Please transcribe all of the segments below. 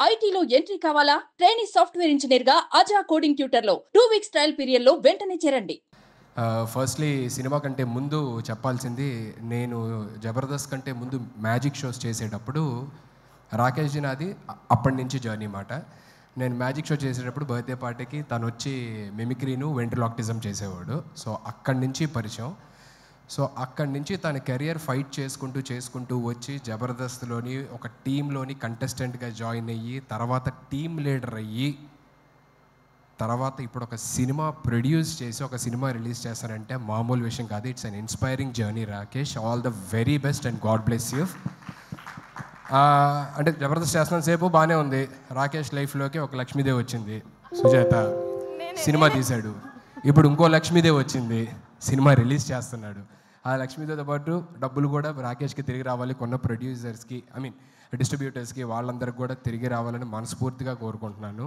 ఐటీలో ఎంట్రీ కావాలా? Training software engineer గా అజా కోడింగ్ ట్యూటర్ లో 2 వీక్స్ ట్రయల్ పీరియడ్ లో వెంటనే చేరండి. ఫస్ట్లీ సినిమా కంటే ముందు చెప్పాల్సింది, నేను జబర్దస్త్ కంటే ముందు మ్యాజిక్ షోస్ చేసేటప్పుడు రాకేష్ జీ నాది అప్పటి నుంచి జర్నీ మాట. నేను మ్యాజిక్ షో చేసేటప్పుడు బర్త్డే పార్టీకి తను వచ్చి మిమిక్రీను వెంట్రలాక్టిజం చేసేవాడు. సో అక్కడి నుంచి పరిచయం. సో అక్కడి నుంచి తన కెరియర్ ఫైట్ చేసుకుంటూ వచ్చి జబర్దస్త్లోని ఒక టీంలోని కంటెస్టెంట్గా జాయిన్ అయ్యి, తర్వాత టీమ్ లీడర్ అయ్యి, తర్వాత ఇప్పుడు ఒక సినిమా ప్రొడ్యూస్ చేసి ఒక సినిమా రిలీజ్ చేస్తారంటే మామూలు విషయం కాదు. It's an inspiring journey Rakesh. All the very best and God bless you. అంటే జబర్దస్త్ చేస్తున్న సేపు బాగానే ఉంది. రాకేష్ లైఫ్లోకి ఒక లక్ష్మీదేవి వచ్చింది, సుజాత సినిమా తీశాడు. ఇప్పుడు ఇంకో లక్ష్మీదేవి వచ్చింది, సినిమా రిలీజ్ చేస్తున్నాడు. ఆ లక్ష్మీదేవితో పాటు డబ్బులు కూడా రాకేష్కి తిరిగి రావాలి, కొన్న ప్రొడ్యూసర్స్కి డిస్ట్రిబ్యూటర్స్కి వాళ్ళందరికీ కూడా తిరిగి రావాలని మనస్ఫూర్తిగా కోరుకుంటున్నాను.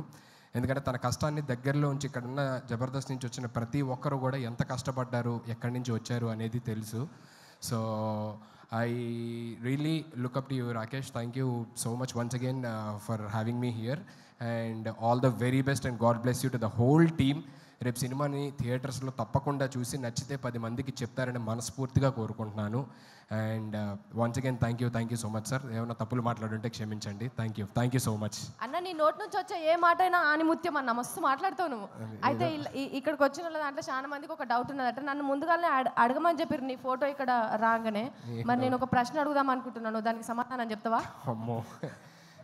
ఎందుకంటే తన కష్టాన్ని దగ్గరలో ఉంచి ఇక్కడున్న జబర్దస్త్ నుంచి వచ్చిన ప్రతి ఒక్కరు కూడా ఎంత కష్టపడ్డారు, ఎక్కడి నుంచి వచ్చారు అనేది తెలుసు. So I really look up to you Rakesh. Thank you so much once again for having me here and all the very best and God bless you to the whole team. రేపు సినిమాని థియేటర్స్లో తప్పకుండా చూసి నచ్చితే 10 మందికి చెప్తారని మనస్ఫూర్తిగా కోరుకుంటున్నాను. And once again thank you so much sir. ఏమైనా తప్పులు మాట్లాడుంటే క్షమించండి. Thank you so much. అన్న, నీ నోట్ నుంచి వచ్చే ఏ మాట అయినా ఆనిముత్యం అన్న, మస్తు మాట్లాడుతావు నువ్వు. అయితే ఇక్కడికి వచ్చిన దాంట్లో చాలా మందికి ఒక డౌట్ ఉన్నదట. నన్ను ముందుగానే అడగమని చెప్పారు నీ ఫోటో ఇక్కడ రాగానే. మరి నేను ఒక ప్రశ్న అడుగుదాం అనుకుంటున్నాను, దానికి సమాధానం చెప్తావా? అమ్మో,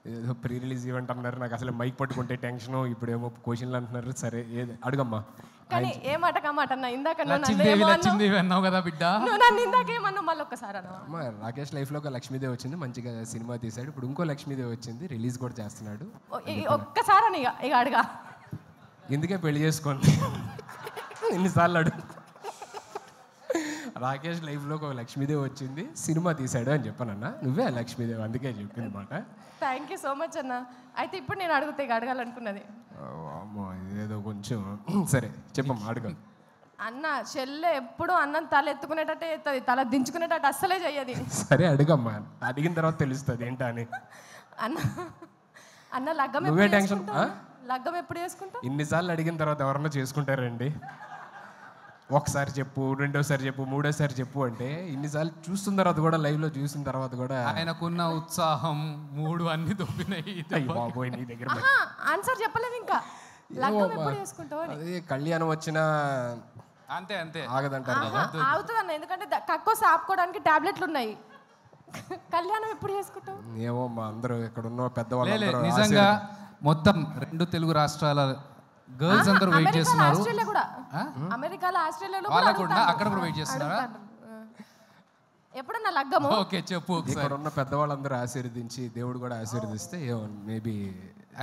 ఏదో ప్రీ రిలీజ్ ఈవెంట్ అన్నారు, నాకు అసలు మైక్ పట్టుకుంటే టెన్షను, ఇప్పుడు ఏమో క్వశ్చన్లు అంటున్నారు. సరే అడుగమ్మా. కానీ ఏ మాట కామాట అన్న, ఇందాక లక్ష్మీదేవి అన్నావు కదా బిడ్డ, నన్ను ఇందాక ఏమన్నా మళ్ళీ ఒక్కసారి అన్న. రాకేష్ లైఫ్లో ఒక లక్ష్మీదేవి వచ్చింది, మంచిగా సినిమా తీశాడు. ఇప్పుడు ఇంకో లక్ష్మీదేవి వచ్చింది, రిలీజ్ కూడా చేస్తున్నాడు. ఒక్కసారి అని ఇక అడగా, ఎందుకే పెళ్లి చేసుకోండి ఎన్నిసార్లు అడుగు. రాకేష్ లైఫ్లో ఒక లక్ష్మీదేవి వచ్చింది, సినిమా తీశాడు అని చెప్పానన్నా. నువ్వే ఆ లక్ష్మీదేవి, అందుకే చెప్పింది మాట. థ్యాంక్ యూ సో మచ్ అన్న. అయితే ఇప్పుడు నేను అడగాలనుకున్నది అమ్మో, ఇదేదో కొంచెం సరే చెప్పమ్మా, అడుగు. అన్న, చెల్లె ఎప్పుడు అన్నం తల ఎత్తుకునేటట్టే ఎత్తది, తల దించుకునేటట్టు అస్సలే చెయ్యది. సరే అడుగమ్మా, అడిగిన తర్వాత తెలుస్తుంది ఏంటా అని. అన్న లగ్గం నువ్వే టెన్షన్. లగ్గం ఎప్పుడు చేసుకుంటా? ఇన్నిసార్లు అడిగిన తర్వాత ఎవరన్నా చేసుకుంటారండి? ఒకసారి చెప్పు, రెండోసారి చెప్పు, మూడోసారి చెప్పు అంటే ఇన్నిసార్లు చూస్తున్న తర్వాత కూడా, లైవ్లో చూసిన తర్వాత కూడా ఆయనకున్న ఉత్సాహం మూడు అన్ని దొబ్బినాయి. బాబోయ్, నీ దగ్గర ఆన్సర్ చెప్పలేదు ఇంకా. లగ్గం ఎప్పుడు చేసుకుంటావు? అదే కళ్యాణం వచ్చినా అంతే ఆగదంటారు కదా. ఆగుతుంది అన్న, ఎందుకంటే కక్కోసి ఆపుకోవడానికి టాబ్లెట్లు ఉన్నాయి. కళ్యాణం ఎప్పుడు చేసుకుంటావు? ఏమో మా అందరూ ఇక్కడ ఉన్న పెద్దవాళ్ళు నిజంగా మొత్తం 2 తెలుగు రాష్ట్రాల గర్ల్స్ అందరూ వెయిట్ చేస్తున్నారు. అమెరికాలో, ఆస్ట్రేలియాలో అక్కడ కూడా వెయిట్ చేస్తున్నారా? ఎప్పుడన్నా లగ్గము? ఓకే చెప్పు. ఇక్కడ ఉన్న పెద్దవాళ్ళందరూ ఆశీర్వదించి, దేవుడు కూడా ఆశీర్వదిస్తే మేబీ.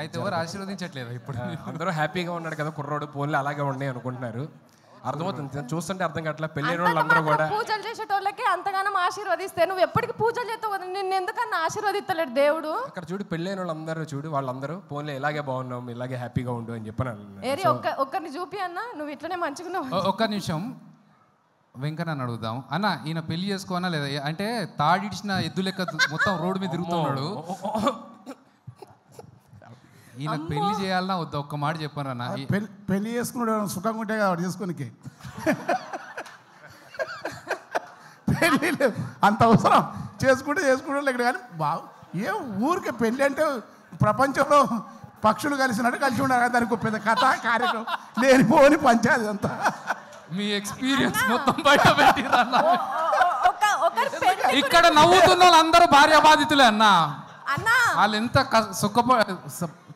అయితే ఎవరు ఆశీర్వదించట్లేదు ఇప్పుడు? అందరూ హ్యాపీగా ఉన్నాడు కదా కుర్రోడు, పోన్లు అలాగే ఉన్నాయి అనుకుంటున్నారు. అర్థమవుతుంది, చూస్తుంటే అర్థం కావట్లేదు. పెళ్ళైన వాళ్ళందరూ కూడా పూజలు చేసేటోళ్ళకి అంతగానం ఆశీర్వదిస్తే నువ్వు ఎప్పటికీ పూజలు చేస్తావు, నిన్ను ఎందుకన్నా ఆశీర్వదిస్తలేడు దేవుడు? అక్కడ చూడు, పెళ్ళైన వాళ్ళందరూ చూడు, వాళ్ళందరూ పోన్లే ఇలాగే బాగున్నాం, ఇలాగే హ్యాపీగా ఉండు అని చెప్పాను. ఏరి ఒక్కరిని చూపి అన్న, నువ్వు ఇట్లనే మంచిగున్నావు. ఒక్క నిమిషం వెంకన్న అడుగుదాం. అన్న, ఈయన పెళ్లి చేసుకోనా లేదా? అంటే తాడిడిచిన ఎద్దు లెక్క మొత్తం రోడ్డు మీద తిరుగుతున్నాడు. ఈయన పెళ్లి చేయాలన్నా వద్దా? ఒక్క మాట చెప్పాను అన్న. పెళ్లి చేసుకున్నాడు సుఖంగా ఉంటే కాబట్టి చేసుకోనికి పెళ్ళి అంత అవసరం. చేసుకుంటే ఇక్కడ కానీ ఏ ఊరికే పెళ్ళి అంటే ప్రపంచంలో పక్షులు కలిసినట్టు కలిసి ఉండాలి. దానికి పెద్ద కథ కార్యక్రమం లేనిపోని పంచాయతీ అంతా. మీ ఎక్స్పీరియన్స్ మొత్తం బయట పెట్టిరన్న. ఇక్కడ నవ్వుతున్న వాళ్ళందరూ భార్య బాధితులే అన్న. వాళ్ళు ఎంత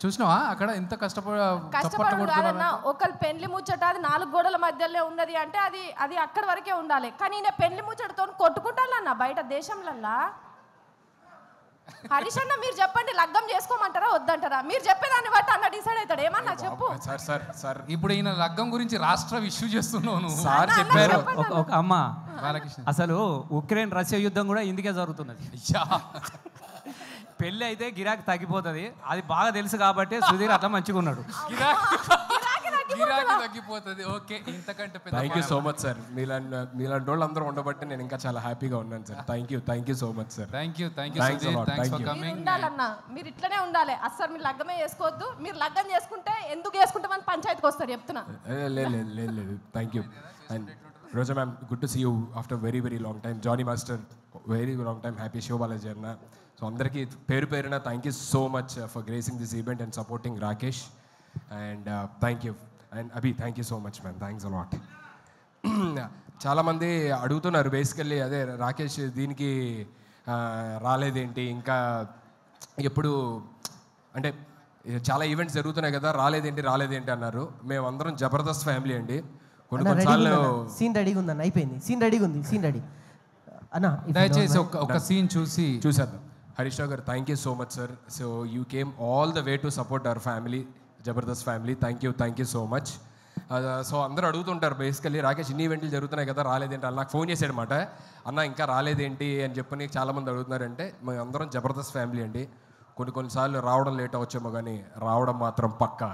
చూసినావా అక్కడ ఎంత కష్టపడుతున్నారు. ఒకళ్ళు పెళ్లి ముచ్చట అది 4 గోడల మధ్యలో ఉన్నది అంటే అది అక్కడి వరకే ఉండాలి. కానీ నేను పెళ్లి ముచ్చటతో కొట్టుకుంటానన్న బయట దేశంలల్లా. హరీష్ అన్న, మీరు చెప్పండి, లగ్గం చేసుకోమంటారా వద్దంటారా? మీరు చెప్పేదాన్ని బట్టి అన్న డిసైడ్ అవుతాడు. ఏమన్నా చెప్పు. ఇప్పుడు ఈయన లగ్గం గురించి రాష్ట్ర ఇష్యూ చేస్తున్నాను సార్ చెప్పారు. అమ్మ, అసలు ఉక్రెయిన్ రష్యా యుద్ధం కూడా ఇందుకే జరుగుతున్నది. పెళ్ళి అయితే గిరాకీ తగ్గిపోతుంది, అది బాగా తెలుసు కాబట్టి సుధీర్ అట్లా మంచిగా ఉన్నాడు. గిరాకీ తగ్గిపోతుంది. ఓకే, ఇంతకంటే పెద్ద thank you so much sir. మీలాంటి వాళ్ళు అందరూ ఉండబట్టి నేను ఇంకా చాలా హ్యాపీగా ఉన్నాను sir. Thank you so much sir. Thank you Thanks a lot. Thanks for Thank you. Coming. ఉండాలన్నా, మీరు ఇట్లనే ఉండాలి. అస్సలు మీరు లగ్గమే చేసుకోవద్దు. మీరు లగ్గం చేసుకుంటే ఎందుకు చేసుకుంటామని పంచాయతీకి వస్తారు చెప్తున్నా. లేదు thank you. And Roja ma'am, good to see you after very very long time. Jani master, very long time. Happy Shivabalaji అన్న. సో అందరికీ పేరున thank you so much for gracing this event and supporting Rakesh. And thank you. And Abhi, thank you so much ma'am. Thanks a lot. చాలామంది అడుగుతున్నారు basically, అదే రాకేష్ దీనికి రాలేదేంటి, ఇంకా ఎప్పుడు అంటే చాలా ఈవెంట్స్ జరుగుతున్నాయి కదా, రాలేదేంటి అన్నారు. మేమందరం జబర్దస్త్ ఫ్యామిలీ అండి. కొన్నిసార్లు సీన్ రెడీగా ఉందన్న, అయిపోయింది. సీన్ రెడీగా ఉంది, సీన్ రెడీ అన్న. దయచేసి ఒక సీన్ చూసేద్దాం. హరీష్ రావు గారు, thank you so much sir. So you came all the way to support our family, Jabardasth family. Thank you so much. So అందరూ అడుగుతుంటారు బేసికల్లీ, రాకేష్ ఇన్ని ఈవెంట్లు జరుగుతున్నాయి కదా, రాలేదేంటి అని. నాకు ఫోన్ చేశాడు అనమాట, అన్న ఇంకా రాలేదేంటి అని చెప్పని చాలామంది అడుగుతున్నారంటే, మేము అందరం జబర్దస్త్ ఫ్యామిలీ అండి. కొన్నిసార్లు రావడం లేట్ అవచ్చేమో కానీ రావడం మాత్రం పక్కా.